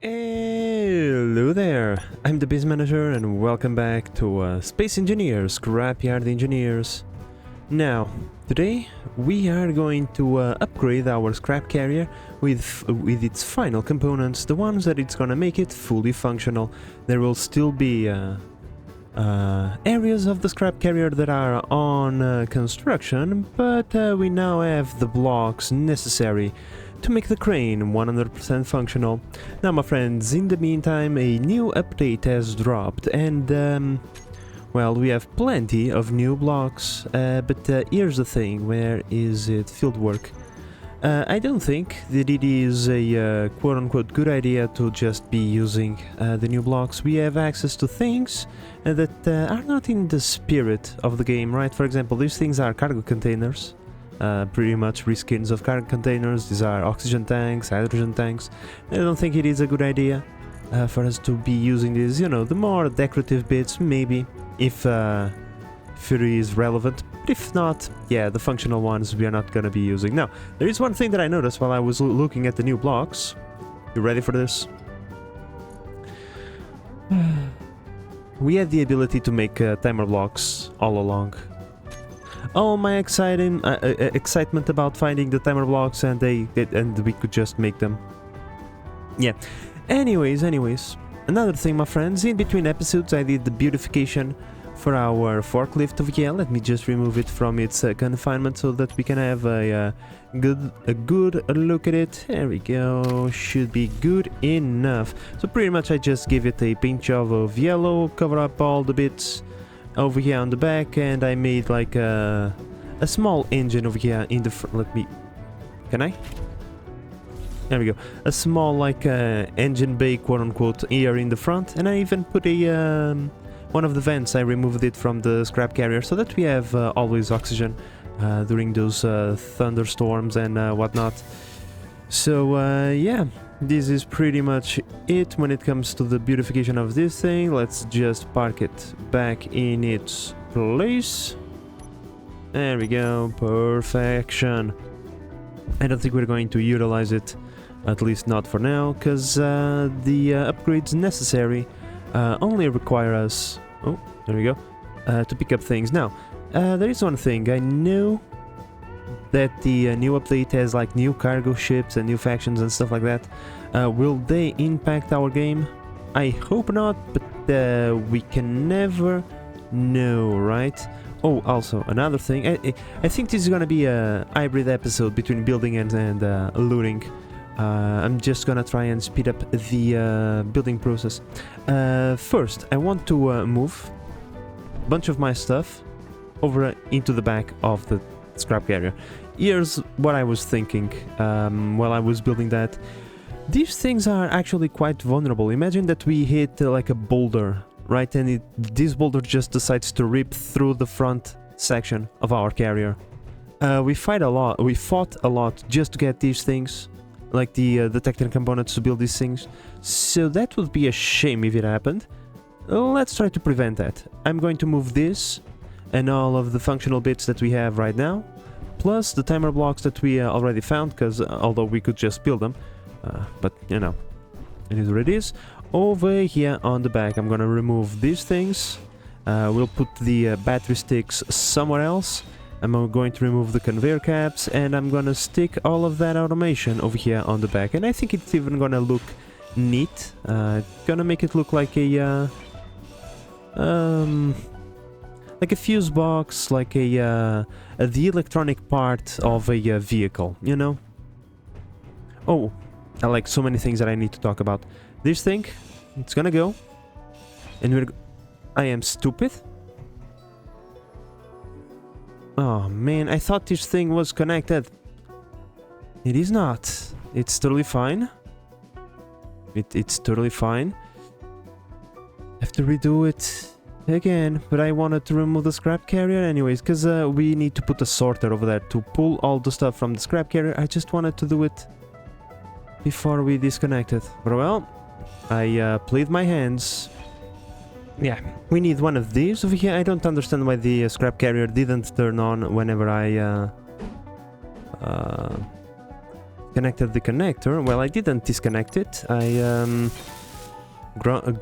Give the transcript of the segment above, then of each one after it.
Hello there, I'm the Biz Manager and welcome back to Space Engineers, Scrapyard Engineers. Now, today we are going to upgrade our scrap carrier with its final components, the ones that it's gonna make it fully functional. There will still be areas of the scrap carrier that are on construction, but we now have the blocks necessary to make the crane 100% functional. Now, my friends, in the meantime, a new update has dropped, and well, we have plenty of new blocks, but here's the thing: where is it? Fieldwork. I don't think that it is a quote-unquote good idea to just be using the new blocks. We have access to things that are not in the spirit of the game, right? For example, these things are cargo containers. Pretty much reskins of cargo containers. These are oxygen tanks, hydrogen tanks. I don't think it is a good idea for us to be using these, you know, the more decorative bits, maybe, if it is relevant. But if not, yeah, the functional ones we are not gonna be using. Now, there is one thing that I noticed while I was looking at the new blocks. You ready for this? We had the ability to make timer blocks all along. Oh, my excitement about finding the timer blocks, and we could just make them. Yeah. Anyways, another thing, my friends. In between episodes, I did the beautification for our forklift over here. Let me just remove it from its confinement so that we can have a good look at it. There we go. Should be good enough. So pretty much, I just give it a paint job of yellow, cover up all the bits over here on the back, and I made like a small engine over here in the front. Let me... Can I? There we go. A small like engine bay, quote-unquote, here in the front, and I even put a one of the vents. I removed it from the scrap carrier so that we have always oxygen during those thunderstorms and whatnot. So yeah, this is pretty much it when it comes to the beautification of this thing. Let's just park it back in its place. There we go, perfection. I don't think we're going to utilize it, at least not for now, because the upgrades necessary only require us, oh, there we go, to pick up things. Now, there is one thing. I know that the new update has like new cargo ships and new factions and stuff like that. Will they impact our game? I hope not, but we can never know, right? Oh, also, another thing. I think this is gonna be a hybrid episode between building and looting. I'm just gonna try and speed up the building process. First, I want to move a bunch of my stuff over into the back of the scrap carrier. Here's what I was thinking while I was building that. These things are actually quite vulnerable. Imagine that we hit like a boulder, right? And this boulder just decides to rip through the front section of our carrier. We fought a lot just to get these things, like the detector components to build these things. So that would be a shame if it happened. Let's try to prevent that. I'm going to move this and all of the functional bits that we have right now, plus the timer blocks that we already found, because although we could just build them, but you know, it is what it is. Over here on the back, I'm gonna remove these things. We'll put the battery sticks somewhere else. I'm going to remove the conveyor caps, and I'm gonna stick all of that automation over here on the back. And I think it's even gonna look neat. Gonna make it look like a fuse box, like the electronic part of a vehicle, you know? Oh, I like so many things that I need to talk about. This thing, it's gonna go, and I am stupid. Oh man, I thought this thing was connected. It is not. It's totally fine. It's totally fine. Have to redo it again, but I wanted to remove the scrap carrier anyways, because we need to put a sorter over there to pull all the stuff from the scrap carrier. I just wanted to do it before we disconnected. But well, I played my hands. Yeah, we need one of these over here. I don't understand why the scrap carrier didn't turn on whenever I connected the connector. Well, I didn't disconnect it. I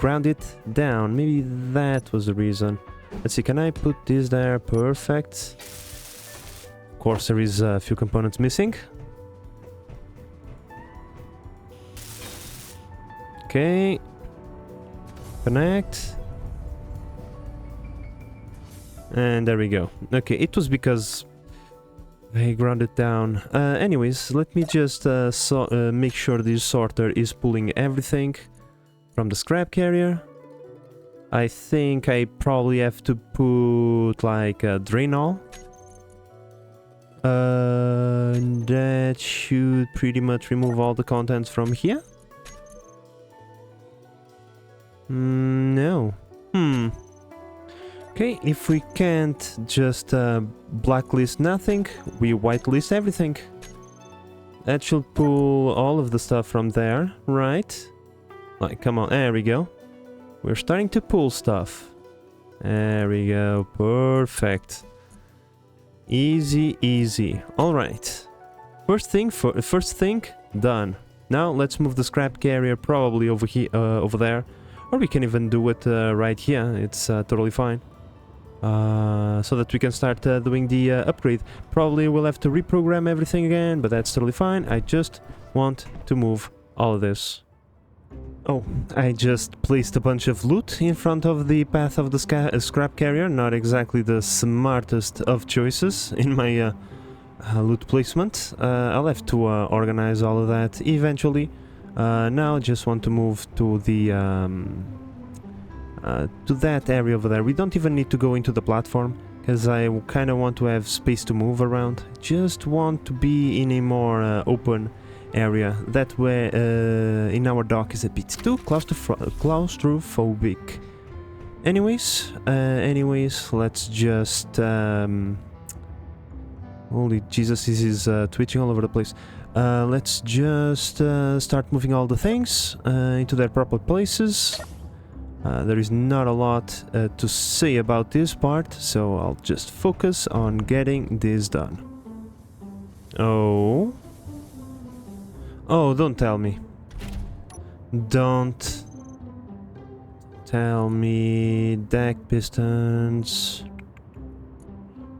ground it down. Maybe that was the reason. Let's see, can I put this there? Perfect. Of course, there is a few components missing. Okay. Connect. And there we go. Okay, it was because I ground it down. Anyways, let me just make sure this sorter is pulling everything from the scrap carrier. I think I probably have to put like a drain all. That should pretty much remove all the contents from here. No. Okay, if we can't just blacklist nothing, we whitelist everything. That should pull all of the stuff from there, right? Like, come on, there we go. We're starting to pull stuff. There we go, perfect. Easy, easy. All right. First thing done. Now let's move the scrap carrier probably over here, over there, or we can even do it right here. It's totally fine. So that we can start doing the upgrade. Probably we'll have to reprogram everything again, but that's totally fine. I just want to move all of this. Oh, I just placed a bunch of loot in front of the path of the scrap carrier. Not exactly the smartest of choices in my loot placement. I'll have to organize all of that eventually. Now I just want to move to the to that area over there. We don't even need to go into the platform, because I kind of want to have space to move around. Just want to be in a more open area. That way in our dock is a bit too claustrophobic. Anyways, let's just holy Jesus, this is twitching all over the place. Let's just start moving all the things into their proper places. There is not a lot to say about this part, so I'll just focus on getting this done. Oh, don't tell me. Don't tell me deck pistons.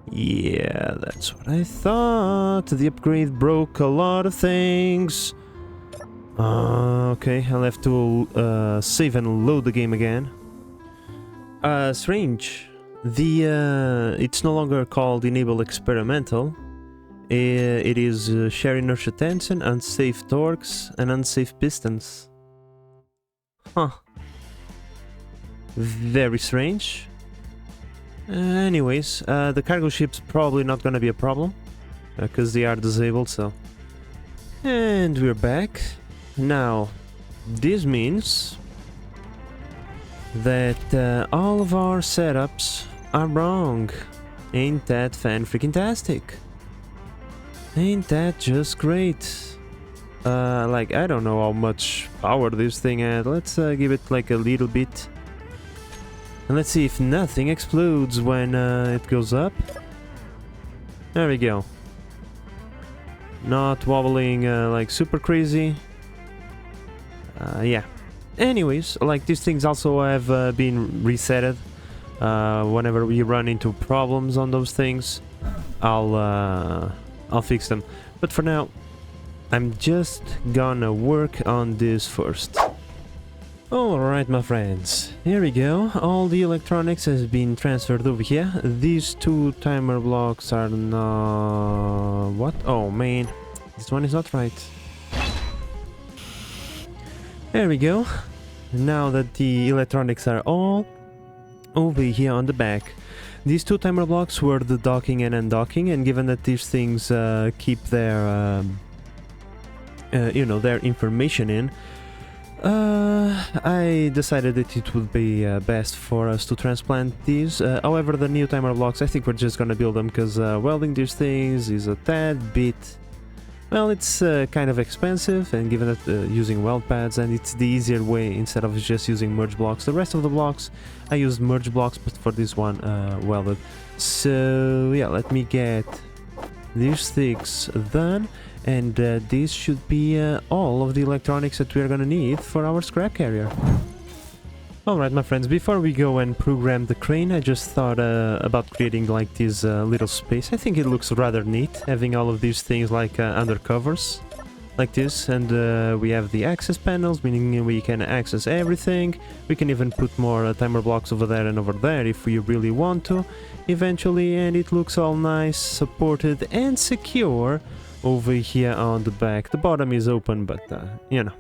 Yeah, that's what I thought. The upgrade broke a lot of things. Okay, I'll have to save and load the game again. Strange. It's no longer called Enable Experimental. It is share inertia tension, unsafe torques, and unsafe pistons. Huh. Very strange. Anyways, the cargo ship's probably not gonna be a problem, because they are disabled, so... And we're back. Now, this means that all of our setups are wrong. Ain't that fan-freaking-tastic? Ain't that just great? Like, I don't know how much power this thing had. Let's give it like a little bit. And let's see if nothing explodes when it goes up. There we go. Not wobbling like super crazy. Yeah. Anyways, like these things also have been resetted. Whenever we run into problems on those things, I'll fix them. But for now, I'm just gonna work on this first. Alright, my friends, here we go. All the electronics has been transferred over here. These two timer blocks are not... What? Oh man, this one is not right. There we go. Now that the electronics are all over here on the back. These two timer blocks were the docking and undocking, and given that these things keep their, you know, their information in, I decided that it would be best for us to transplant these. However, the new timer blocks, I think we're just gonna build them, because welding these things is a tad bit... Well, it's kind of expensive, and given that using weld pads, and it's the easier way instead of just using merge blocks. The rest of the blocks, I used merge blocks, but for this one, welded. So, yeah, let me get these sticks done, And this should be all of the electronics that we're gonna need for our scrap carrier. Alright my friends, before we go and program the crane, I just thought about creating like this little space. I think it looks rather neat, having all of these things like under covers, like this. And we have the access panels, meaning we can access everything. We can even put more timer blocks over there and over there if we really want to, eventually. And it looks all nice, supported and secure over here on the back. The bottom is open, but you know.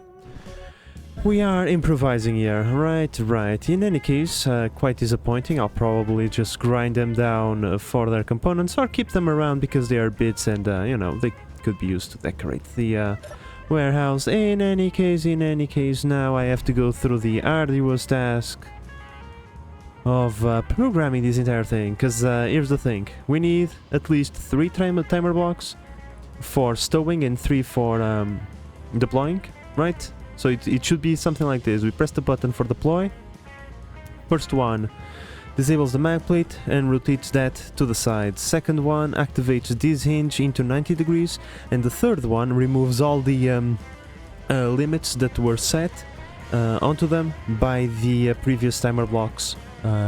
We are improvising here, right. In any case, quite disappointing. I'll probably just grind them down for their components or keep them around because they are bits and, you know, they could be used to decorate the warehouse. In any case, now I have to go through the arduous task of programming this entire thing. Because here's the thing, we need at least 3 timer blocks for stowing and 3 for deploying, right? So it should be something like this. We press the button for deploy. First one disables the mag plate and rotates that to the side. Second one activates this hinge into 90 degrees. And the third one removes all the limits that were set onto them by the previous timer blocks,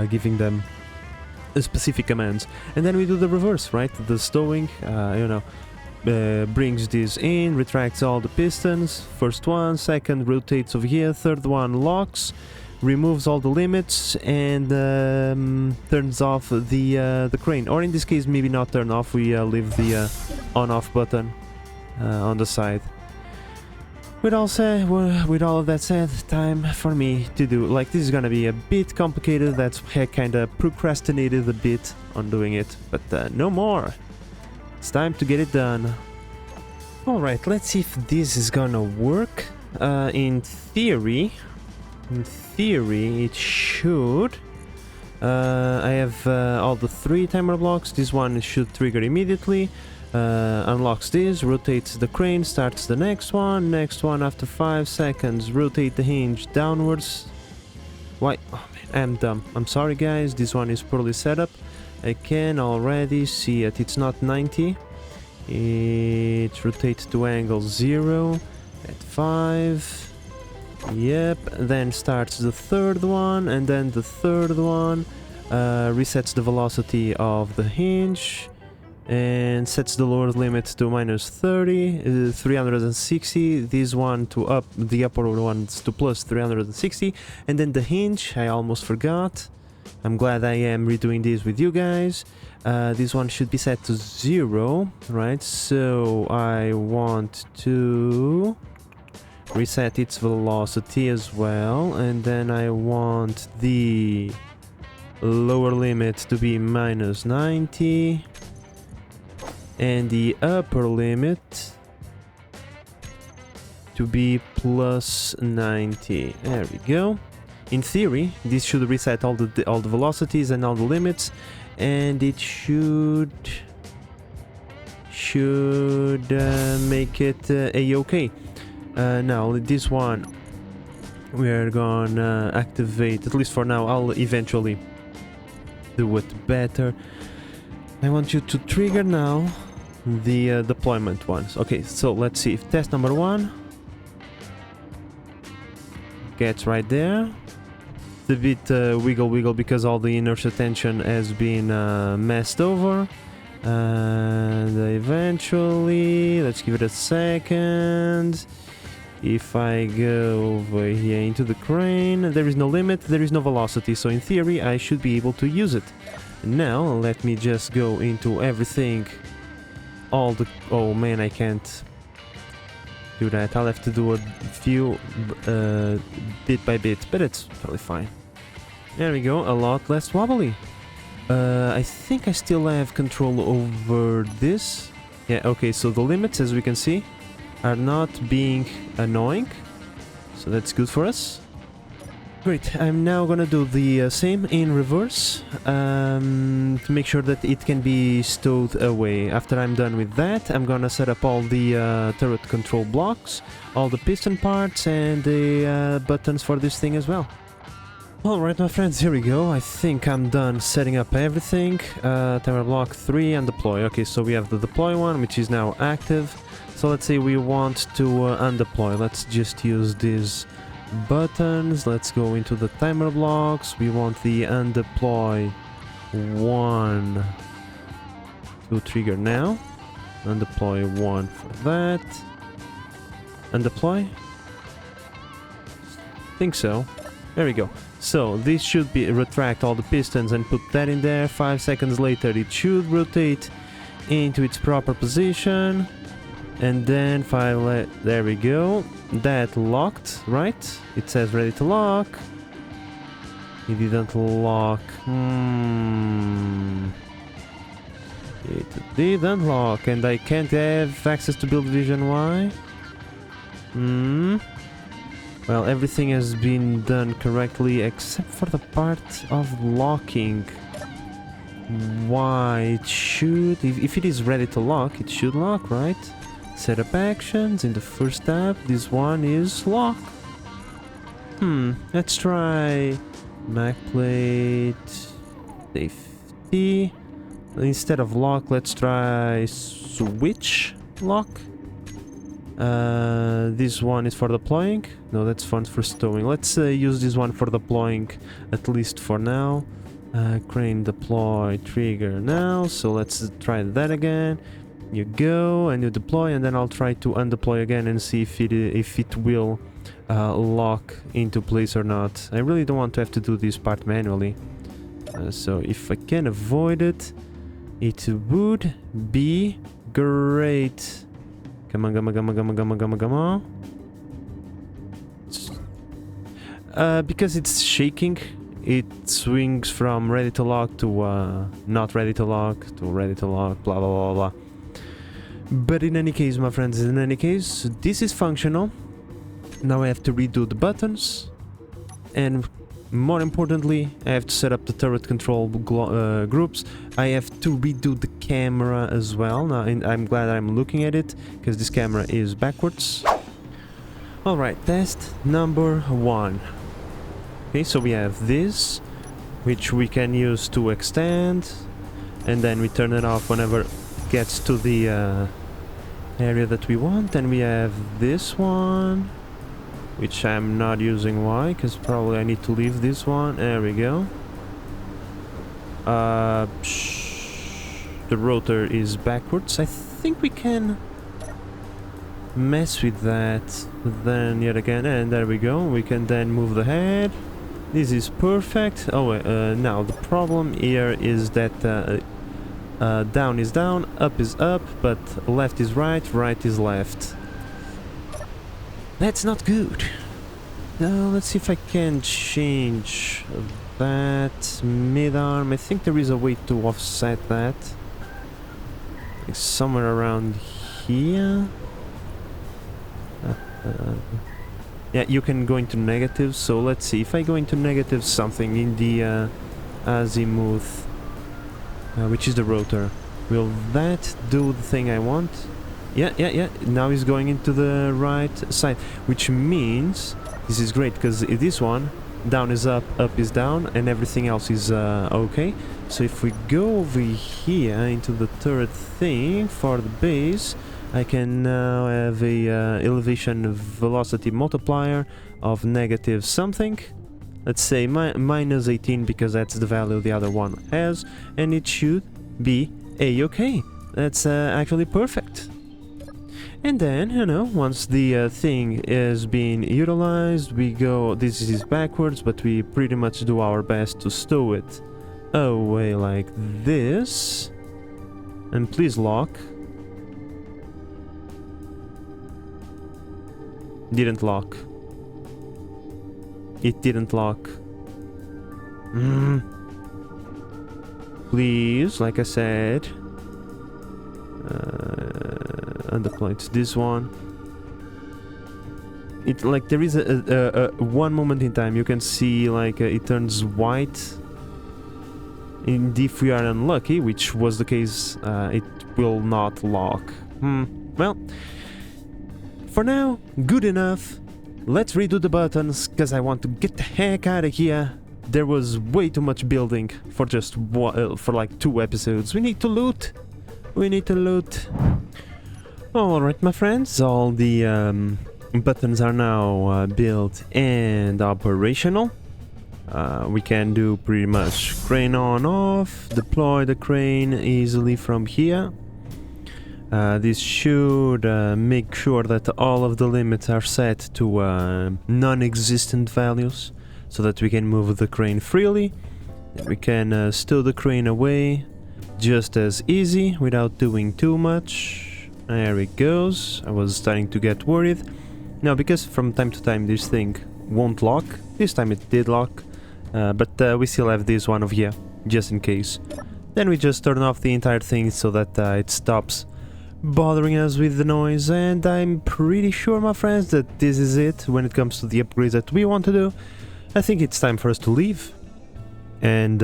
giving them specific commands. And then we do the reverse, right? The stowing, you know, brings this in, retracts all the pistons. First one, second rotates over here, third one locks, removes all the limits, and turns off the crane. Or in this case, maybe not turn off, we leave the on-off button on the side. With all of that said, time for me to do, like, this is gonna be a bit complicated. That's why I kinda procrastinated a bit on doing it, but no more. It's time to get it done. Alright, let's see if this is gonna work. In theory, it should. I have all the 3 timer blocks. This one should trigger immediately. Unlocks this, rotates the crane, starts the next one after 5 seconds, rotate the hinge downwards. Why? Oh man, I'm dumb. I'm sorry guys, this one is poorly set up. I can already see it. It's not 90. It rotates to angle 0 at 5. Yep. Then starts the third one, and then the third one resets the velocity of the hinge and sets the lower limit to minus 30, 360. This one to up, the upper ones to plus 360, and then the hinge. I almost forgot. I'm glad I am redoing this with you guys. This one should be set to 0, right? So I want to reset its velocity as well, and then I want the lower limit to be minus 90 and the upper limit to be plus 90. There we go. In theory, this should reset all the velocities and all the limits, and it should make it a-okay. Now this one we're gonna activate, at least for now. I'll eventually do it better. I want you to trigger now the deployment ones. Okay, so let's see if test number 1 gets right there. It's a bit wiggle because all the inertia tension has been messed over. And eventually, let's give it a second. If I go over here into the crane, there is no limit, there is no velocity, so in theory I should be able to use it. Now let me just go into everything. Oh man, I can't do that. I'll have to do a few bit by bit, but it's totally fine. There we go, a lot less wobbly. I think I still have control over this. Yeah, okay, so the limits, as we can see, are not being annoying, so that's good for us. Great, I'm now gonna do the same in reverse to make sure that it can be stowed away. After I'm done with that, I'm gonna set up all the turret control blocks, all the piston parts, and the buttons for this thing as well. Alright my friends, here we go. I think I'm done setting up everything. Timer block 3 and deploy. Okay, so we have the deploy one, which is now active. So let's say we want to undeploy. Let's just use these buttons. Let's go into the timer blocks. We want the undeploy 1 to trigger now. Undeploy 1 for that. Undeploy? Think so. There we go. So this should be retract all the pistons and put that in there. 5 seconds later it should rotate into its proper position. And then there we go. That locked, right? It says ready to lock. It didn't lock. It didn't lock, and I can't have access to build vision. Why? Well, everything has been done correctly except for the part of locking. Why? It should... If it is ready to lock, it should lock, right? Setup actions in the first tab. This one is lock. Let's try backplate safety. Instead of lock, let's try switch lock. This one is for deploying. No, that's fun for stowing. Let's use this one for deploying, at least for now. Crane deploy trigger now. So let's try that again. You go and you deploy, and then I'll try to undeploy again and see if it will lock into place or not. I really don't want to have to do this part manually. So if I can avoid it, it would be great. Come on, come on, come on, come on, come on, come on, come on. Because it's shaking, it swings from ready to lock to not ready to lock to ready to lock, blah, blah, blah, blah. But in any case, my friends, in any case, this is functional. Now I have to redo the buttons. And more importantly, I have to set up the turret control groups. I have to redo the camera as well. Now, and I'm glad I'm looking at it, because this camera is backwards. Alright, test number 1. Okay, so we have this, which we can use to extend, and then we turn it off whenever it gets to the area that we want. And we have this one, which I'm not using. Why? Because probably I need to leave this one. There we go. The rotor is backwards. I think we can mess with that. Then yet again, and there we go. We can then move the head. This is perfect. Oh, now the problem here is that down is down, up is up, but left is right, right is left. That's not good. Now let's see if I can change that mid-arm. I think there is a way to offset that. Like somewhere around here. Yeah, you can go into negative, so let's see. If I go into negative something in the azimuth, which is the rotor, will that do the thing I want? Yeah. Now he's going into the right side, which means this is great, because this one, down is up, up is down, and everything else is okay. So if we go over here into the turret thing for the base, I can now have a elevation velocity multiplier of negative something. Let's say minus 18, because that's the value the other one has, and it should be a-okay. That's actually perfect. And then, you know, once the thing is being utilized, we go... This is backwards, but we pretty much do our best to stow it away like this. And please lock. Didn't lock. It didn't lock. Please, like I said. Undeploy to this one. It like there is a one moment in time you can see like it turns white. And if we are unlucky, which was the case, it will not lock. Well, for now, good enough. Let's redo the buttons, because I want to get the heck out of here. There was way too much building for just for like 2 episodes. We need to loot. We need to loot. Alright, my friends, all the buttons are now built and operational. We can do pretty much crane on off, deploy the crane easily from here. This should make sure that all of the limits are set to non-existent values, so that we can move the crane freely. We can stow the crane away just as easy without doing too much. There it goes. I was starting to get worried. Now, because from time to time this thing won't lock, this time it did lock, but we still have this one over here, just in case. Then we just turn off the entire thing so that it stops bothering us with the noise, and I'm pretty sure, my friends, that this is it when it comes to the upgrades that we want to do. I think it's time for us to leave and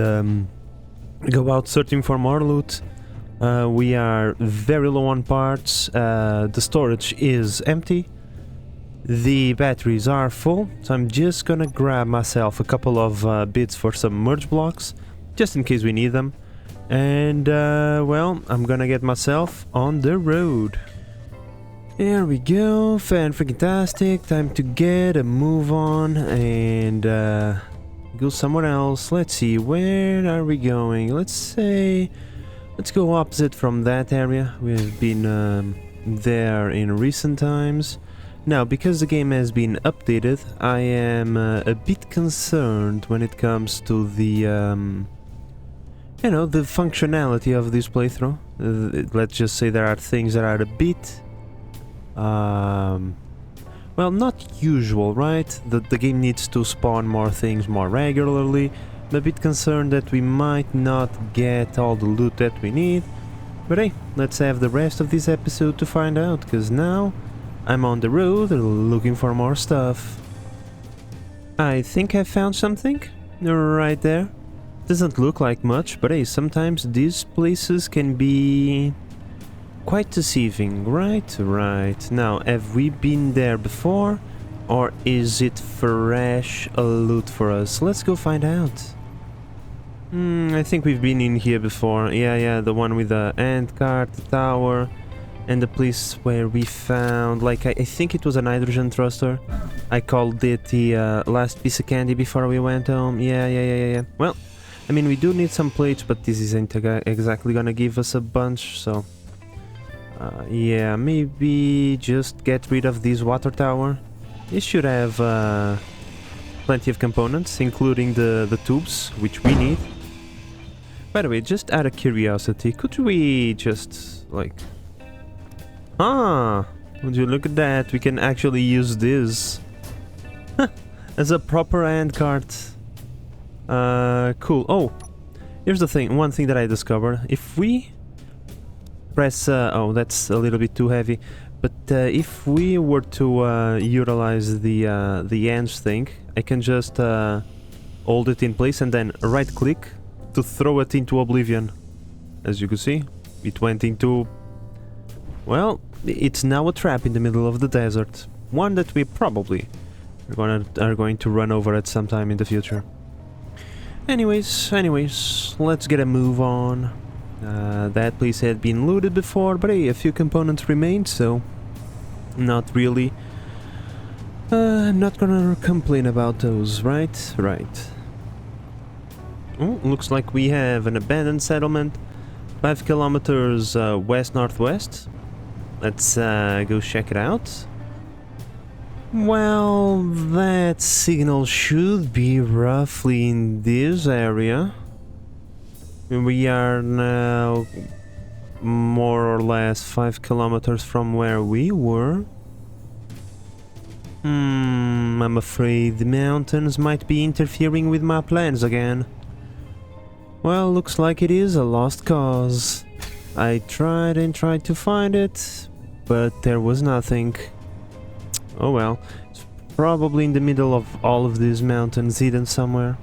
go out searching for more loot. We are very low on parts, the storage is empty, the batteries are full, so I'm just gonna grab myself a couple of bits for some merge blocks, just in case we need them, and well, I'm gonna get myself on the road. Here we go, fan-freaking-tastic, time to get a move on and go somewhere else. Let's see, where are we going? Let's go opposite from that area. We've been there in recent times. Now, because the game has been updated, I am a bit concerned when it comes to the, you know, the functionality of this playthrough. Let's just say there are things that are a bit, well, not usual, right? The game needs to spawn more things more regularly. I'm a bit concerned that we might not get all the loot that we need, but hey, let's have the rest of this episode to find out, because now I'm on the road looking for more stuff. I think I found something right there. Doesn't look like much, but hey, sometimes these places can be quite deceiving, right? Right. Now, have we been there before, or is it fresh loot for us? Let's go find out. I think we've been in here before. Yeah, the one with the ant cart, the tower, and the place where we found, like, I think it was a nitrogen thruster. I called it the last piece of candy before we went home. Yeah. Well, I mean, we do need some plates, but this isn't exactly gonna give us a bunch, so... yeah, maybe just get rid of this water tower. This should have plenty of components, including the tubes, which we need. By the way, just out of curiosity, could we just, like... Ah! Would you look at that? We can actually use this as a proper ant cart. Cool. Oh! Here's the thing, one thing that I discovered. If we press... oh, that's a little bit too heavy. But if we were to utilize the ants thing, I can just hold it in place and then right-click to throw it into oblivion. As you can see, it went into... well, it's now a trap in the middle of the desert. One that we probably are going to run over at some time in the future. Anyways, let's get a move on. That place had been looted before, but hey, a few components remained, so not really. I'm not gonna complain about those, right? Right. Oh, looks like we have an abandoned settlement 5 kilometers west-northwest. Let's go check it out. Well, that signal should be roughly in this area. We are now more or less 5 kilometers from where we were. I'm afraid the mountains might be interfering with my plans again. Well, looks like it is a lost cause. I tried to find it, but there was nothing. Oh well, it's probably in the middle of all of these mountains, hidden somewhere.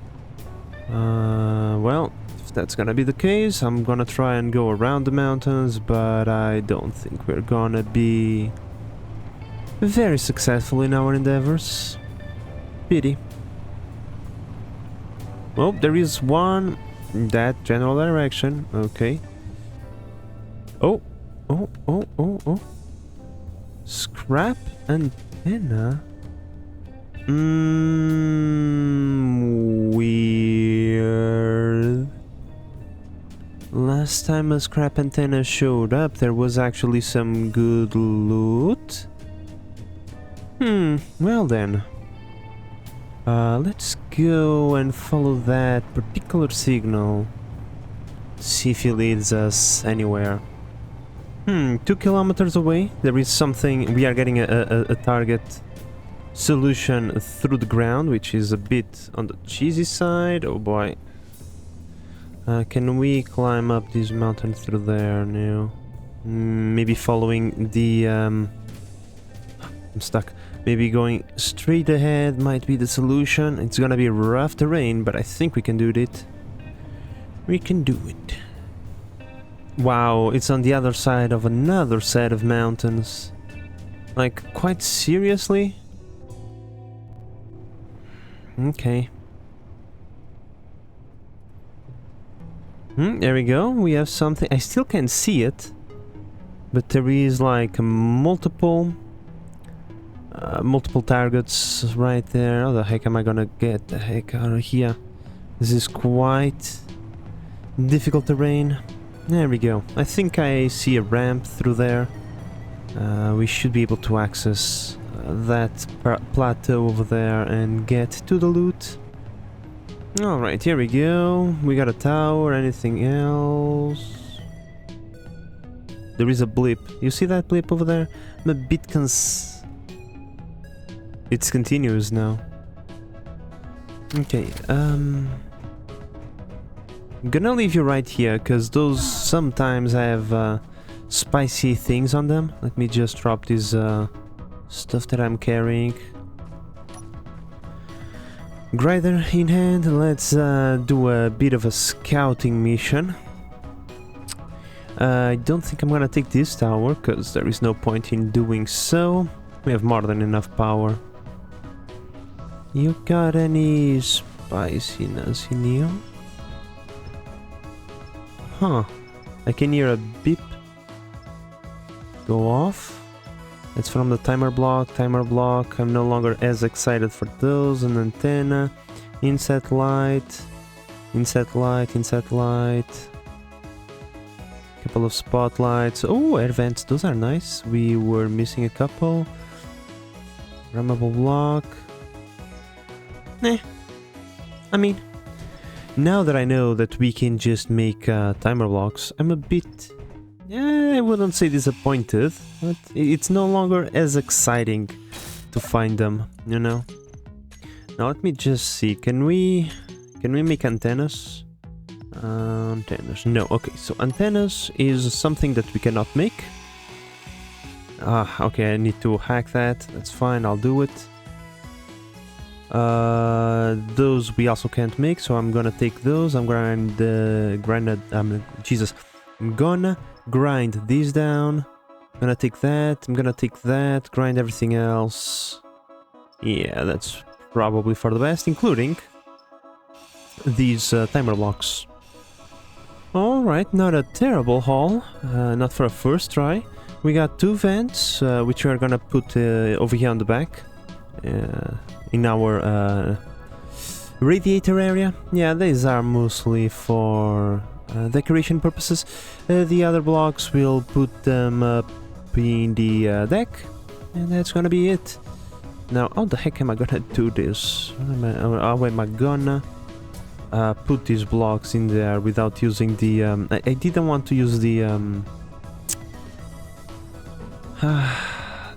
Well, if that's gonna be the case, I'm gonna try and go around the mountains, but I don't think we're gonna be very successful in our endeavors. Pity. Oh, there is one in that general direction. Okay. Oh. Scrap antenna? Weird. Last time a scrap antenna showed up, there was actually some good loot. Well then. Let's go and follow that particular signal. See if it leads us anywhere. 2 kilometers away, there is something. We are getting a target solution through the ground, which is a bit on the cheesy side. Oh boy. Can we climb up this mountain through there now? Maybe following the... I'm stuck. Maybe going straight ahead might be the solution. It's gonna be rough terrain, but I think we can do it. We can do it. Wow, it's on the other side of another set of mountains. Like, quite seriously? Okay. There we go, we have something. I still can't see it, but there is like multiple targets right there. How the heck am I gonna get the heck out of here? This is quite difficult terrain. There we go. I think I see a ramp through there. We should be able to access that plateau over there and get to the loot. Alright, here we go. We got a tower. Anything else? There is a blip. You see that blip over there? I'm a bit It's continuous now. Okay, I'm gonna leave you right here, because those sometimes have spicy things on them. Let me just drop this stuff that I'm carrying. Grinder in hand, let's do a bit of a scouting mission. I don't think I'm gonna take this tower, because there is no point in doing so. We have more than enough power. You got any spiciness in here? Huh. I can hear a beep go off. It's from the timer block. I'm no longer as excited for those. An antenna. Inset light. Couple of spotlights. Oh, air vents. Those are nice. We were missing a couple. Rammable block. I mean, now that I know that we can just make timer blocks, I'm a bit... I wouldn't say disappointed, but it's no longer as exciting to find them, you know? Now let me just see, can we make antennas? Antennas, no, okay, so antennas is something that we cannot make. Okay, I need to hack that, that's fine, I'll do it. Those we also can't make, so I'm gonna take those. I'm gonna grind these down. I'm gonna take that. I'm gonna take that. Grind everything else. Yeah, that's probably for the best, including these timer blocks. All right, not a terrible haul. Not for a first try. We got 2 vents, which we are gonna put over here on the back. In our radiator area. Yeah, these are mostly for decoration purposes. The other blocks, we'll put them up in the deck, and that's gonna be it. Now, how the heck am I gonna do this? How am I gonna put these blocks in there without using the... I didn't want to use the...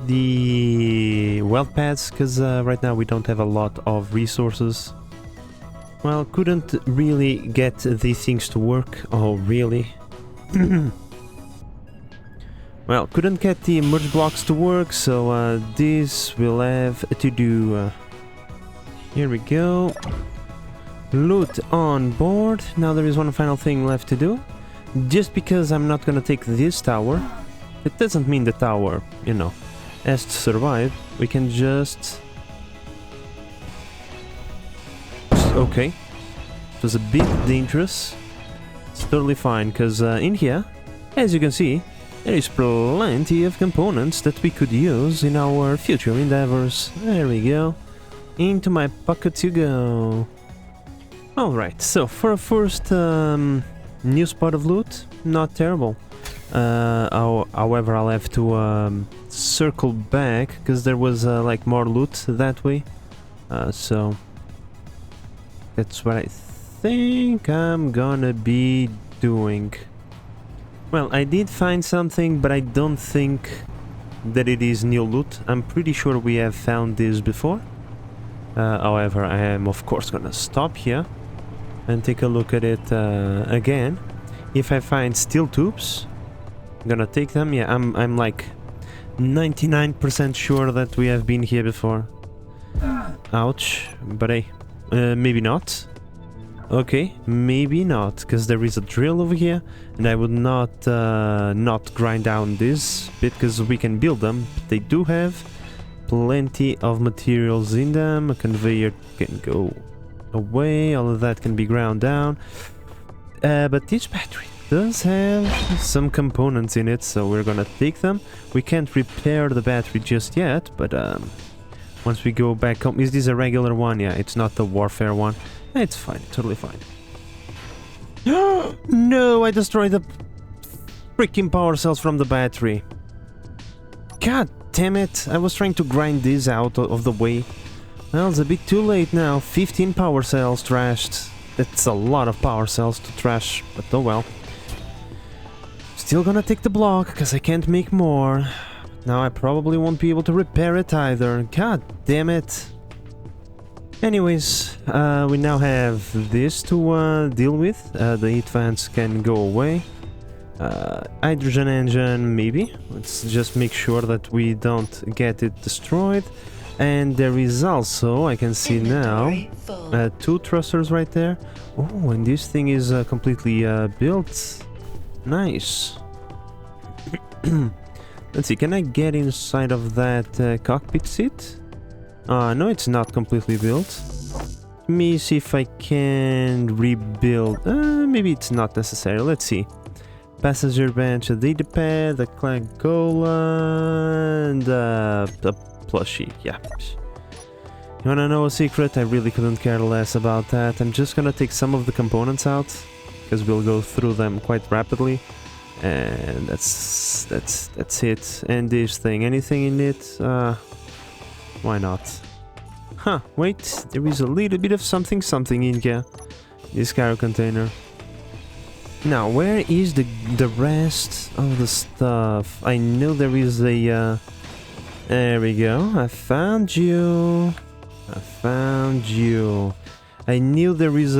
the weld pads, because right now we don't have a lot of resources. Well, couldn't really get these things to work. Oh, really? Well, couldn't get the merge blocks to work, so this we'll have to do. Here we go. Loot on board. Now there is one final thing left to do. Just because I'm not gonna take this tower, it doesn't mean the tower, you know, has to survive. We can just... Okay. It was a bit dangerous. It's totally fine, because in here, as you can see, There is plenty of components that we could use in our future endeavors. There we go. Into my pocket you go. Alright, so for a first new spot of loot, not terrible. However, I'll have to circle back, because there was like more loot that way. So that's what I think I'm gonna be doing. Well, I did find something, but I don't think that it is new loot. I'm pretty sure we have found this before. However, I am of course gonna stop here and take a look at it again. If I find steel tubes, I'm gonna take them. Yeah, I'm like 99% sure that we have been here before. Ouch, but hey, maybe not. Okay, maybe not, because there is a drill over here, and I would not grind down this bit, because we can build them. But they do have plenty of materials in them. A conveyor can go away, all of that can be ground down. But this battery does have some components in it, so we're gonna take them. We can't repair the battery just yet, but once we go back home... Is this a regular one? Yeah, it's not the warfare one. It's fine, totally fine. No, I destroyed the freaking power cells from the battery. God damn it, I was trying to grind this out of the way. Well, it's a bit too late now. 15 power cells trashed. That's a lot of power cells to trash, but oh well. Still gonna take the block, because I can't make more. Now I probably won't be able to repair it either. God damn it. Anyways, we now have this to deal with. The heat vents can go away. Hydrogen engine, maybe. Let's just make sure that we don't get it destroyed. And there is also, I can see now, 2 thrusters right there. Oh, and this thing is completely built. Nice. Let's see, can I get inside of that cockpit seat? No, it's not completely built. Let me see if I can rebuild. Maybe it's not necessary. Let's see. Passenger bench, a data pad, a Clangola, and a plushie. Yeah. You wanna know a secret? I really couldn't care less about that. I'm just gonna take some of the components out, because we'll go through them quite rapidly. And that's it. And this thing, anything in it? Why not? Huh, wait, there is a little bit of something in here. This cargo container. Now, where is the rest of the stuff? I know there is a... there we go, I found you. I knew there is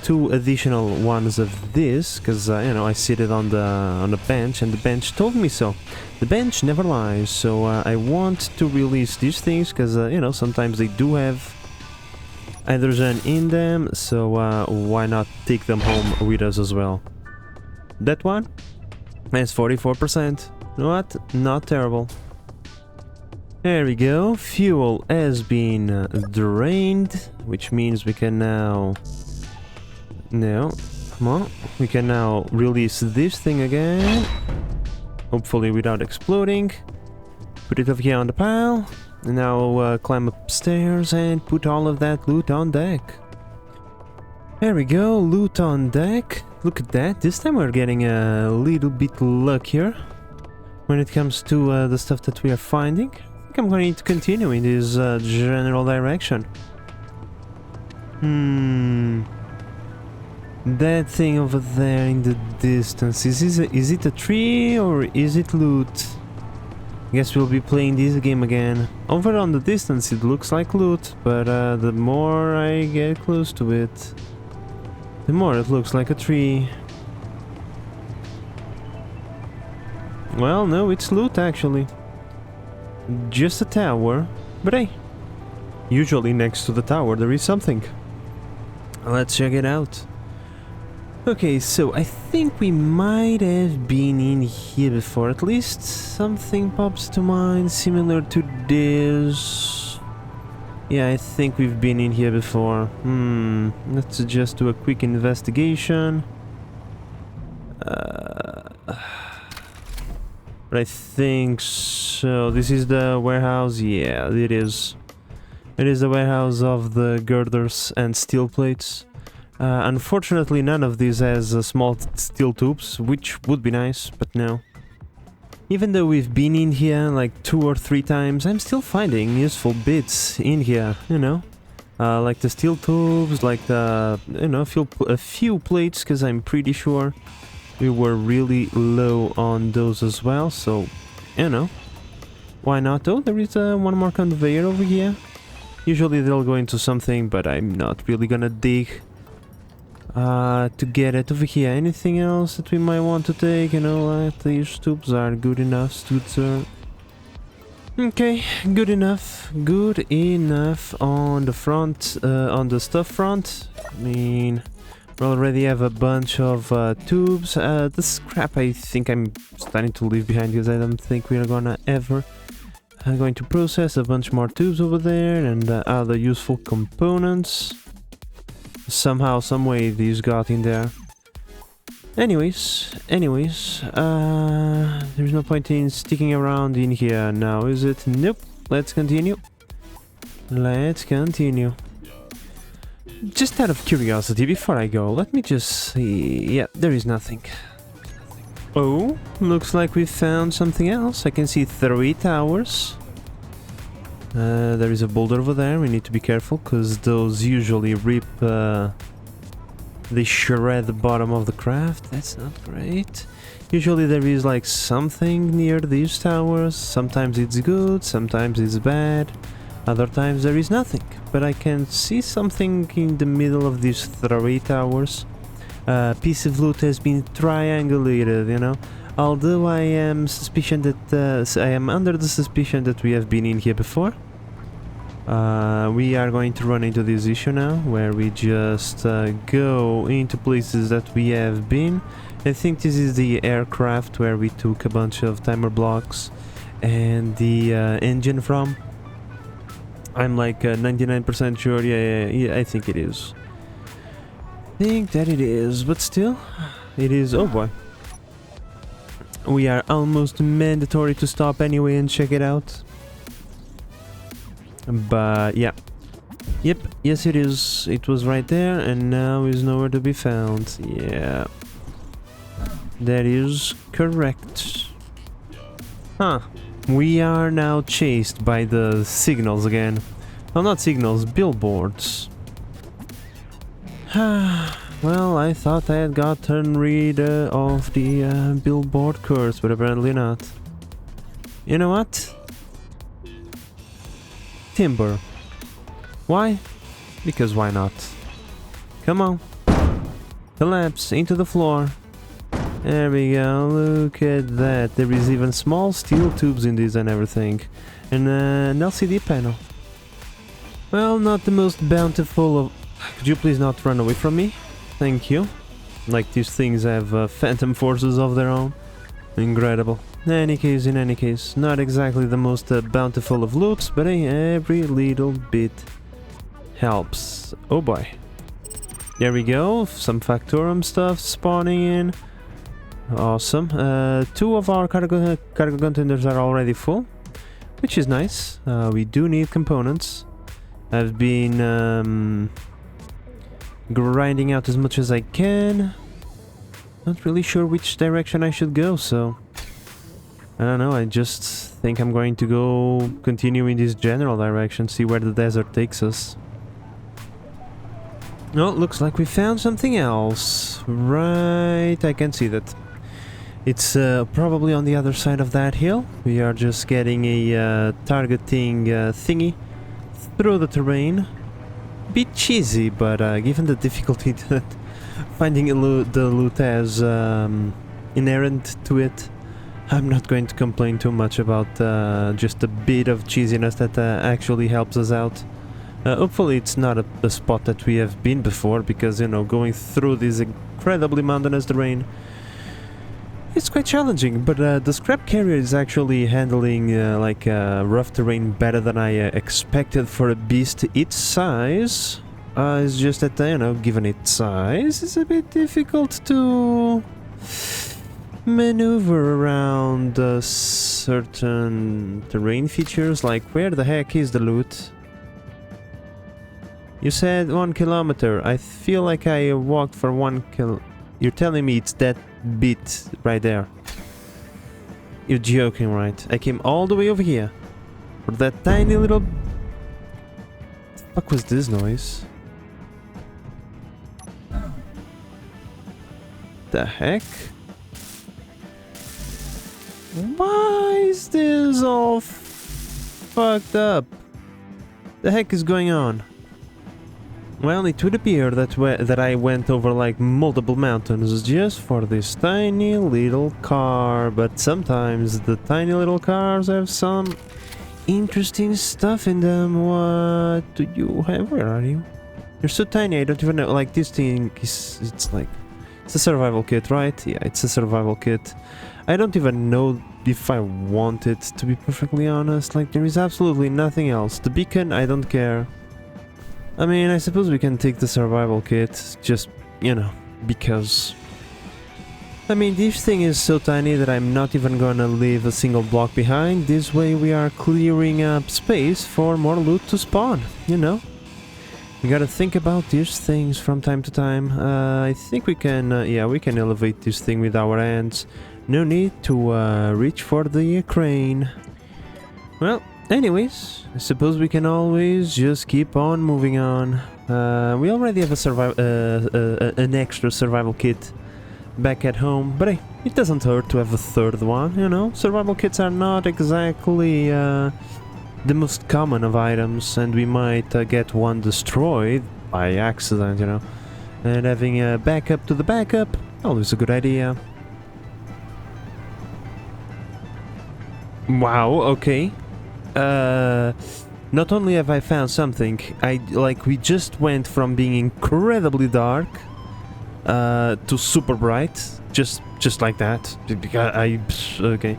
2 additional ones of this, because, you know, I sit it on the bench, and the bench told me so. The bench never lies, so I want to release these things, because, you know, sometimes they do have hydrogen in them, so why not take them home with us as well. That one has 44%. What? Not terrible. There we go. Fuel has been drained, which means we can now... No, come on. We can now release this thing again. Hopefully without exploding. Put it over here on the pile. And now climb upstairs and put all of that loot on deck. There we go, loot on deck. Look at that. This time we're getting a little bit luckier when it comes to the stuff that we are finding. I think I'm going to continue in this general direction. That thing over there in the distance, is it a tree or is it loot? I guess we'll be playing this game again. Over on the distance it looks like loot, but the more I get close to it, the more it looks like a tree. Well, no, it's loot actually. Just a tower, but hey, usually next to the tower there is something. Let's check it out. Okay, so I think we might have been in here before. At least something pops to mind similar to this. Yeah, I think we've been in here before. Let's just do a quick investigation. But I think so. This is the warehouse. Yeah, it is. It is the warehouse of the girders and steel plates. Unfortunately, none of these has small steel tubes, which would be nice, but no. Even though we've been in here like 2 or 3 times, I'm still finding useful bits in here, you know. Like the steel tubes, like the, you know, a few plates, because I'm pretty sure we were really low on those as well, so, you know. Why not? Oh, there is one more conveyor over here. Usually they'll go into something, but I'm not really gonna dig to get it over here. Anything else that we might want to take? You know, these tubes are good enough, sir. Okay, good enough. Good enough on the front, on the stuff front. I mean, we already have a bunch of tubes. The scrap I think I'm starting to leave behind because I don't think we are gonna ever going to process a bunch more tubes over there and other useful components. Somehow, some way these got in there. Anyways, there's no point in sticking around in here now, is it? Nope. Let's continue. Just out of curiosity, before I go, let me just see. Yeah, there is nothing. Oh, looks like we found something else. I can see 3 towers. There is a boulder over there. We need to be careful because those usually rip, they shred the bottom of the craft. That's not great. Usually there is like something near these towers. Sometimes it's good, sometimes it's bad. Other times there is nothing. But I can see something in the middle of these 3 towers. Piece of loot has been triangulated, you know. Although I am under the suspicion that we have been in here before. We are going to run into this issue now, where we just go into places that we have been. I think this is the aircraft where we took a bunch of timer blocks and the engine from. I'm like 99% sure. Yeah, I think it is. I think that it is, but still, it is. Oh boy. We are almost mandatory to stop anyway and check it out. But yeah. Yep, yes it is. It was right there and now is nowhere to be found. Yeah. That is correct. Huh. We are now chased by the signals again. Well, not signals, billboards. Well, I thought I had gotten rid of the billboard curse, but apparently not. You know what? Timber. Why? Because why not? Come on. Collapse into the floor. There we go, look at that. There is even small steel tubes in this and everything. And an LCD panel. Well, not the most bountiful of... Could you please not run away from me? Thank you. Like these things have phantom forces of their own. Incredible. In any case, not exactly the most bountiful of loots, but every little bit helps. Oh boy. There we go, some Factorum stuff spawning in. Awesome. 2 of our cargo containers are already full, which is nice. We do need components. I've been grinding out as much as I can. Not really sure which direction I should go, so I don't know. I just think I'm going to go continue in this general direction, see where the desert takes us. Oh, looks like we found something else. Right, I can see that. It's probably on the other side of that hill. We are just getting a targeting thingy through the terrain. Bit cheesy, but given the difficulty that finding the loot has inherent to it, I'm not going to complain too much about just a bit of cheesiness that actually helps us out. Hopefully it's not a spot that we have been before, because, you know, going through this incredibly mountainous terrain, it's quite challenging, but the scrap carrier is actually handling like rough terrain better than I expected for a beast its size. It's just that, you know, given its size, it's a bit difficult to maneuver around certain terrain features, like where the heck is the loot? You said 1 kilometer. I feel like I walked for 1 kil... You're telling me it's that bit right there. You're joking, right? I came all the way over here for that tiny little... What the fuck was this noise? The heck? Why is this all fucked up? The heck is going on? Well, it would appear that I went over like multiple mountains just for this tiny little car, but sometimes the tiny little cars have some interesting stuff in them. What do you have? Where are you? You're so tiny, I don't even know. Like, this thing is... It's like... It's a survival kit, right? Yeah, it's a survival kit. I don't even know if I want it, to be perfectly honest. Like, there is absolutely nothing else. The beacon, I don't care. I mean, I suppose we can take the survival kit, just, you know, because... I mean, this thing is so tiny that I'm not even gonna leave a single block behind. This way we are clearing up space for more loot to spawn, you know? We gotta think about these things from time to time. I think we can, yeah, we can elevate this thing with our hands. No need to reach for the crane. Well, anyways, I suppose we can always just keep on moving on. We already have an extra survival kit back at home, but hey, it doesn't hurt to have a third one, you know? Survival kits are not exactly the most common of items, and we might get one destroyed by accident, you know? And having a backup to the backup, always a good idea. Wow, okay. Not only have I found something, we just went from being incredibly dark to super bright, just like that. Okay.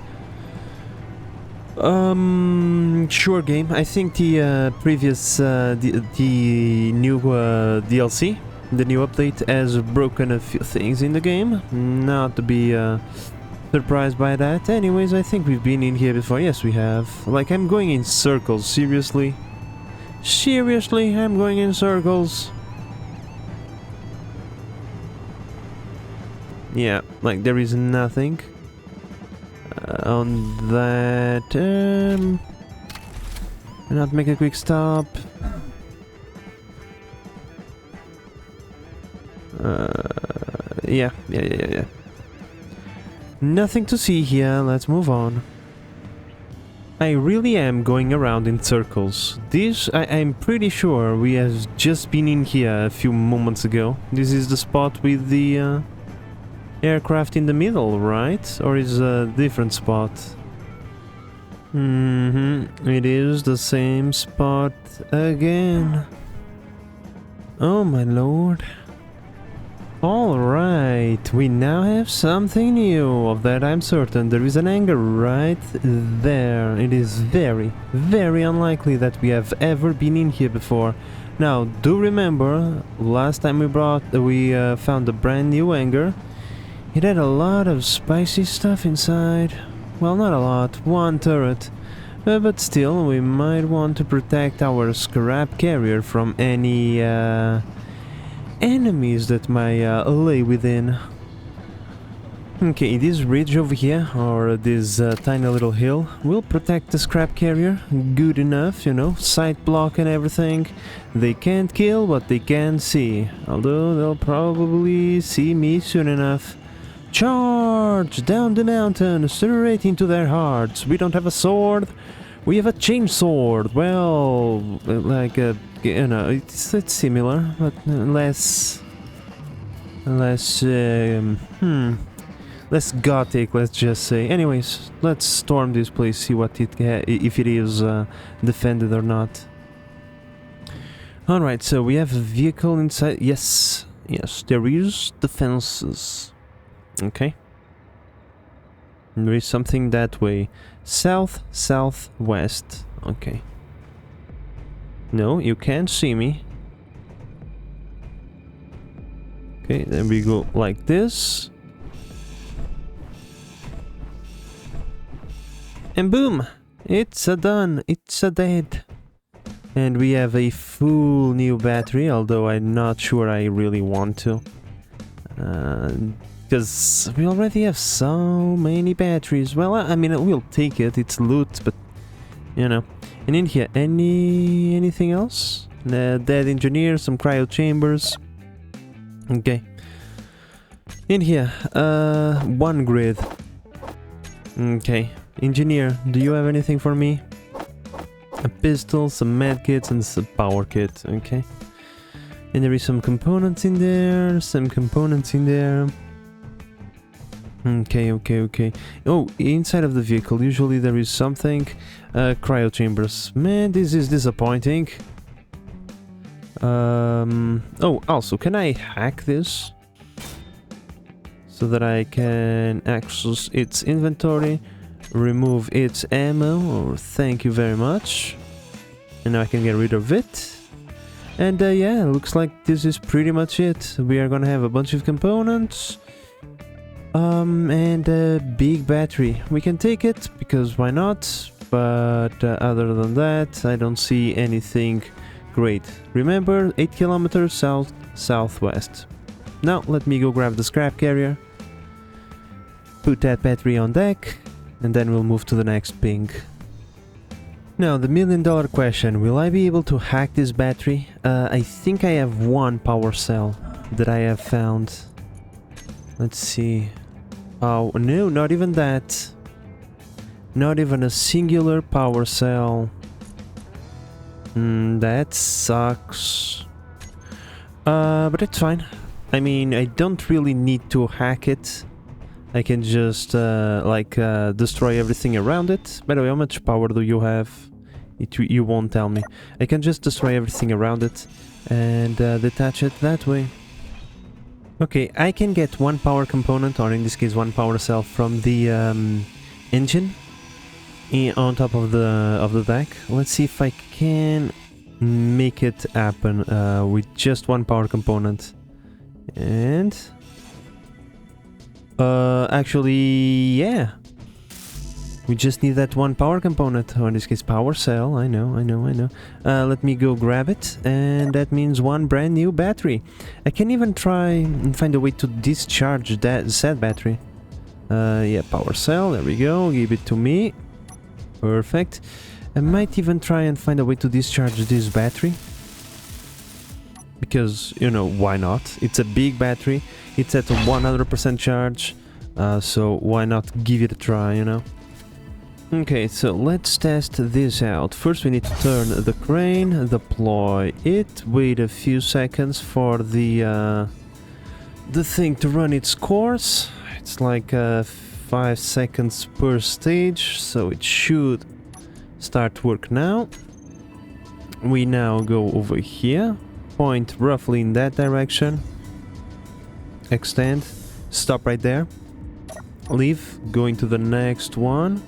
Sure game. I think the previous the new DLC, the new update, has broken a few things in the game. Not to be surprised by that. Anyways, I think we've been in here before. Yes, we have. Like, I'm going in circles. Seriously? Seriously, I'm going in circles. Yeah, like there is nothing on that. Not make a quick stop. Yeah. Nothing to see here, let's move on. I really am going around in circles. This, I'm pretty sure we have just been in here a few moments ago. This is the spot with the aircraft in the middle, right? Or is a different spot? It is the same spot again. Oh my lord. Alright, we now have something new, of that I'm certain. There is an hangar right there. It is very, very unlikely that we have ever been in here before. Now, do remember, last time we found a brand new hangar. It had a lot of spicy stuff inside. Well, not a lot, one turret. But still, we might want to protect our scrap carrier from any enemies that might lay within. Okay, this ridge over here, or this tiny little hill, will protect the scrap carrier. Good enough, you know, sight block and everything. They can't kill, but they can see. Although they'll probably see me soon enough. Charge down the mountain, straight into their hearts. We don't have a sword, we have a chainsaw. Well, like a, you know, it's similar, but less gothic, let's just say. Anyways, let's storm this place, see what if it is defended or not. All right, so we have a vehicle inside. Yes, there is defenses. Okay. There is something that way. Southwest. Okay. No, you can't see me. Okay, then we go like this. And boom! It's a done. It's a dead. And we have a full new battery, although I'm not sure I really want to. Because we already have so many batteries. Well, I mean, we'll take it. It's loot, but, you know. And in here, anything else? Dead engineer, some cryo chambers. Okay. In here, one grid. Okay. Engineer, do you have anything for me? A pistol, some med kits, and some power kit. Okay. And there is some components in there, some components in there. Okay, okay, okay. Oh, inside of the vehicle, usually there is something. Cryo chambers. Man, this is disappointing. Oh, also, can I hack this? So that I can access its inventory, remove its ammo, or thank you very much. And now I can get rid of it. And yeah, looks like this is pretty much it. We are gonna have a bunch of components. And a big battery. We can take it, because why not? But other than that, I don't see anything great. Remember, 8 kilometers southwest. Now, let me go grab the scrap carrier. Put that battery on deck, and then we'll move to the next ping. Now, the $1,000,000 question, will I be able to hack this battery? I think I have one power cell that I have found. Let's see. Oh, no, not even that. Not even a singular power cell. That sucks. But it's fine. I mean, I don't really need to hack it. I can just, destroy everything around it. By the way, how much power do you have? You won't tell me. I can just destroy everything around it and detach it that way. Okay, I can get one power component, or in this case one power cell, from the engine on top of the deck. Let's see if I can make it happen with just one power component. And actually, yeah. We just need that one power component, or in this case power cell. I know. Let me go grab it, and that means one brand new battery. I can even try and find a way to discharge that said battery. Yeah, power cell, there we go, give it to me. Perfect. I might even try and find a way to discharge this battery. Because, you know, why not? It's a big battery, it's at 100% charge, so why not give it a try, you know? Okay, so let's test this out. First we need to turn the crane, deploy it, wait a few seconds for the thing to run its course. It's like 5 seconds per stage, so it should start work now. We now go over here, point roughly in that direction, extend, stop right there, leave, going to the next one.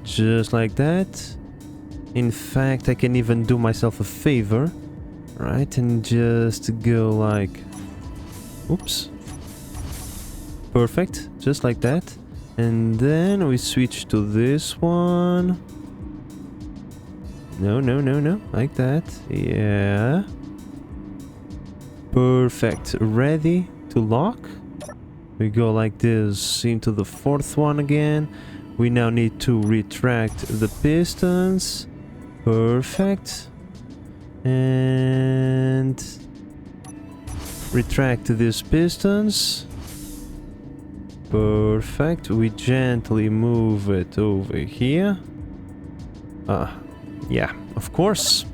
Just like that. In fact, I can even do myself a favor, right? And just go like... Oops. Perfect. Just like that. And then we switch to this one. No. Like that. Yeah. Perfect. Ready to lock. We go like this into the fourth one again. We now need to retract the pistons. Perfect. And retract these pistons. Perfect. We gently move it over here. Yeah, of course.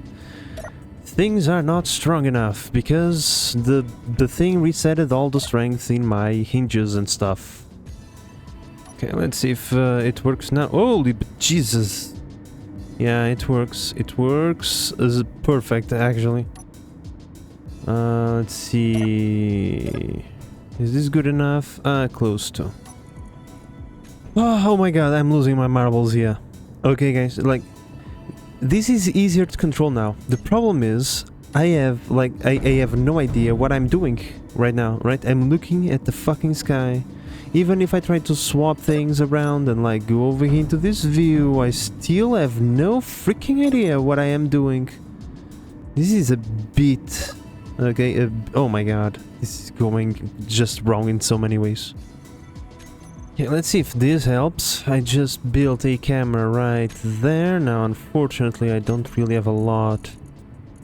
Things are not strong enough because the thing resetted all the strength in my hinges and stuff. Okay, let's see if it works now. Holy Jesus! Yeah, it works. It works. It's perfect, actually. Let's see. Is this good enough? Close to. Oh my god, I'm losing my marbles here. Okay, guys, like, this is easier to control now. The problem is, I have, like, I have no idea what I'm doing right now, right? I'm looking at the fucking sky. Even if I try to swap things around and like go over here into this view, I still have no freaking idea what I am doing. This is a bit... okay, oh my god, this is going just wrong in so many ways. Yeah, let's see if this helps. I just built a camera right there. Now, unfortunately, I don't really have a lot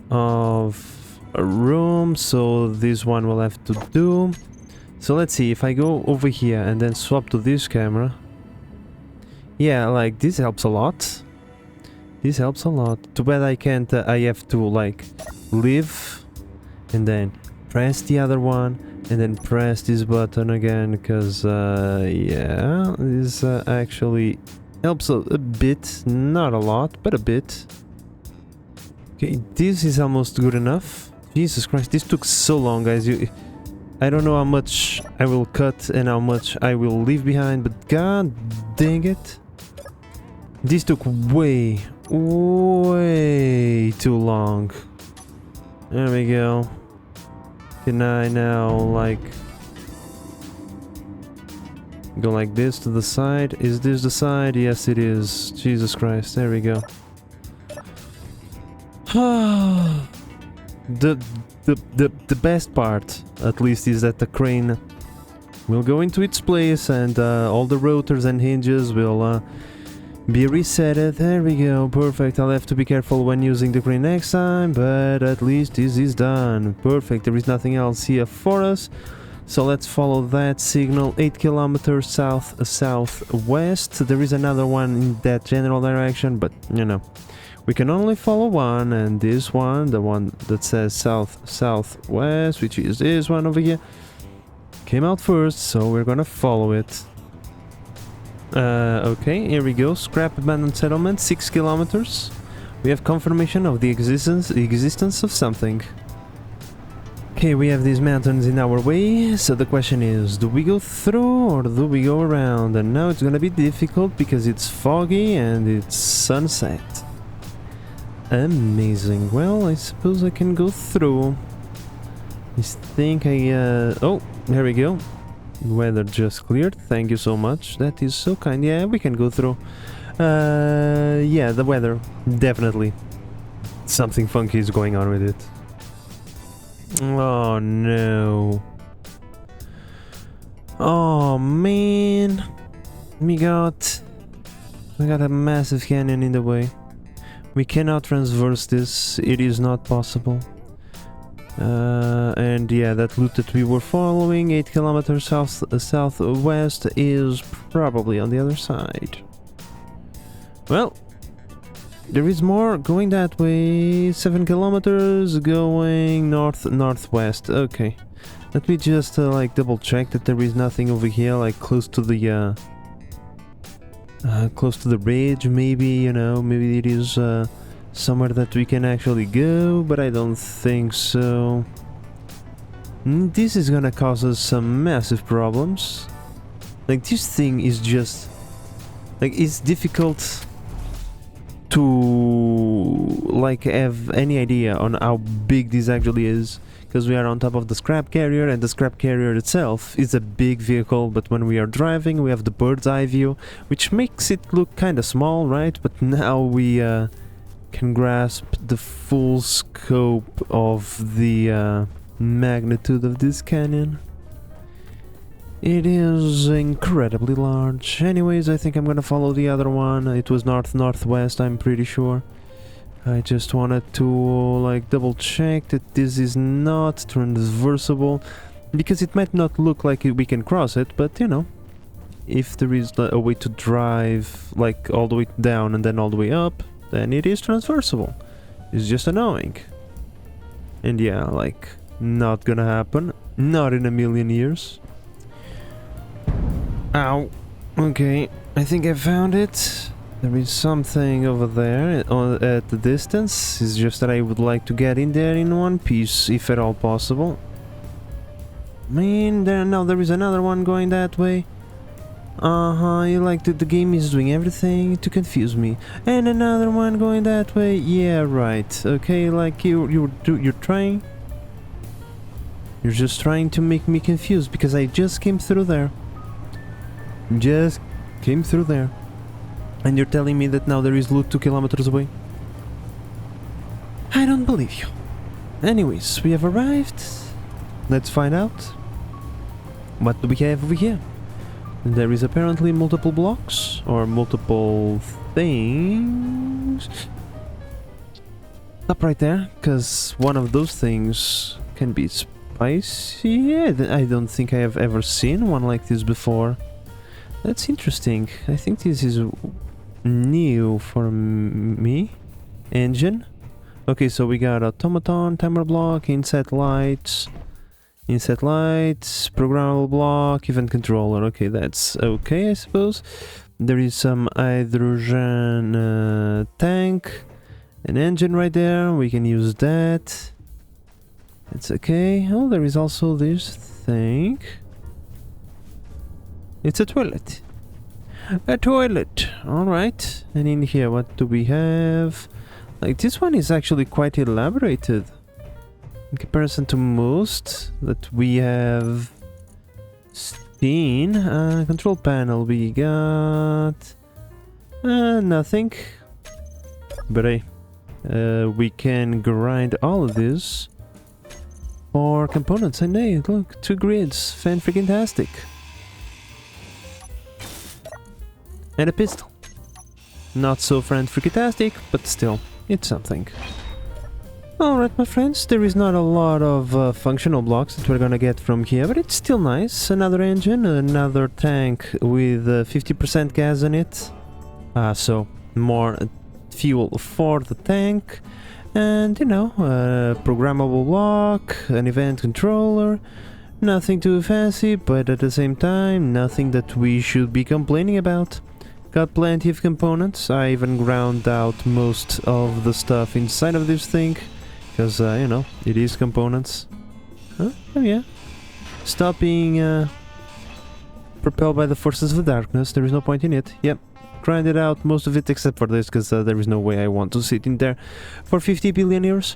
of room, so this one will have to do. So let's see, if I go over here and then swap to this camera. Yeah, like, this helps a lot. This helps a lot. Too bad I can't, I have to, like, leave and then press the other one and then press this button again, because, yeah, this actually helps a bit. Not a lot, but a bit. Okay, this is almost good enough. Jesus Christ, this took so long, guys. I don't know how much I will cut and how much I will leave behind, but god dang it. This took way too long. There we go. Can I now, like, go like this to the side? Is this the side? Yes, it is. Jesus Christ, there we go. The best part, at least, is that the crane will go into its place and all the rotors and hinges will be resetted. There we go, perfect. I'll have to be careful when using the crane next time, but at least this is done. Perfect, there is nothing else here for us. So let's follow that signal, 8 kilometers southwest. There is another one in that general direction, but you know, we can only follow one, and this one, the one that says southwest, which is this one over here, came out first, so we're gonna follow it. Okay, here we go. Scrap abandoned settlement, 6 kilometers. We have confirmation of the existence of something. Okay, we have these mountains in our way, so the question is, do we go through or do we go around? And now it's gonna be difficult because it's foggy and it's sunset. Amazing. Well, I suppose I can go through. I think oh, there we go. Weather just cleared. Thank you so much. That is so kind. Yeah, we can go through. Yeah, the weather. Definitely. Something funky is going on with it. Oh, no. Oh, man. We got a massive canyon in the way. We cannot transverse this, it is not possible. And yeah, that loop that we were following, 8 kilometers southwest, is probably on the other side. Well, there is more going that way, 7 kilometers going northwest. Okay, let me just like double check that there is nothing over here, like close to the ridge, maybe, you know, maybe it is somewhere that we can actually go, but I don't think so. This is gonna cause us some massive problems. Like, this thing is just... like, it's difficult to, like, have any idea on how big this actually is. Because we are on top of the scrap carrier, and the scrap carrier itself is a big vehicle, but when we are driving we have the bird's eye view, which makes it look kinda small, right? But now we can grasp the full scope of the magnitude of this canyon. It is incredibly large. Anyways, I think I'm gonna follow the other one. It was northwest, I'm pretty sure. I just wanted to like double check that this is not transversable, because it might not look like we can cross it, but you know, if there is a way to drive like all the way down and then all the way up, then it is transversable. It's just annoying. And yeah, like, not gonna happen. Not in a million years. Ow. Okay, I think I found it. There is something over there at the distance. It's just that I would like to get in there in one piece, if at all possible. Man, there is another one going that way. You like the game is doing everything to confuse me. And another one going that way. Yeah, right. Okay, like you're trying. You're just trying to make me confused because I just came through there. just came through there. And you're telling me that now there is loot 2 kilometers away? I don't believe you. Anyways, we have arrived. Let's find out. What do we have over here? There is apparently multiple blocks or multiple things. Stop right there, because one of those things can be spicy. Yeah, I don't think I have ever seen one like this before. That's interesting. I think this is new for me. Engine. Okay, so we got automaton, timer block, inset lights, programmable block, event controller. Okay, that's okay, I suppose. There is some hydrogen tank, an engine right there. We can use that. It's okay. Oh, there is also this thing. It's a toilet. A toilet. Alright. And in here, what do we have? Like, this one is actually quite elaborated in comparison to most that we have seen. Control panel, we got nothing. But hey, we can grind all of this for components. And hey, look, 2 grids, fan-freaking-tastic. And a pistol. Not so fan-freaking-tastic, but still, it's something. Alright, my friends, there is not a lot of functional blocks that we're gonna get from here, but it's still nice. Another engine, another tank with 50% gas in it. So, more fuel for the tank. And, you know, a programmable block, an event controller. Nothing too fancy, but at the same time, nothing that we should be complaining about. Got plenty of components. I even ground out most of the stuff inside of this thing. Because, you know, it is components. Huh? Oh yeah. Stop being propelled by the forces of darkness. There is no point in it. Yep. Grinded out most of it except for this, because there is no way I want to sit in there for 50 billion years.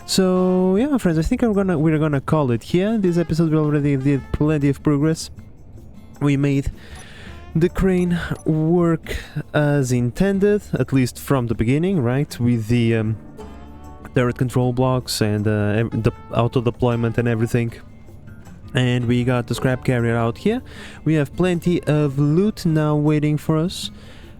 So, yeah, my friends, I think we're gonna call it here. This episode we already did plenty of progress. We made the crane work as intended, at least from the beginning, right? With the turret control blocks and the auto deployment and everything. And we got the scrap carrier out here. We have plenty of loot now waiting for us.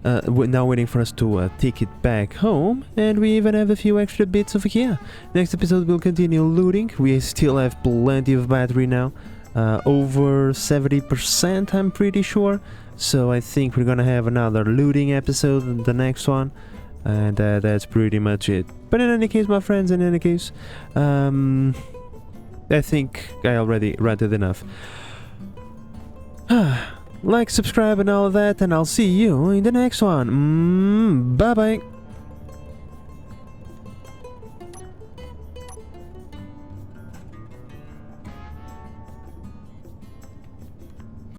To take it back home, and we even have a few extra bits over here. Next episode we'll continue looting. We still have plenty of battery now, over 70% I'm pretty sure. So I think we're gonna have another looting episode in the next one, and that's pretty much it. But in any case, my friends, I think I already ranted enough. Like, subscribe and all of that, and I'll see you in the next one. Bye bye.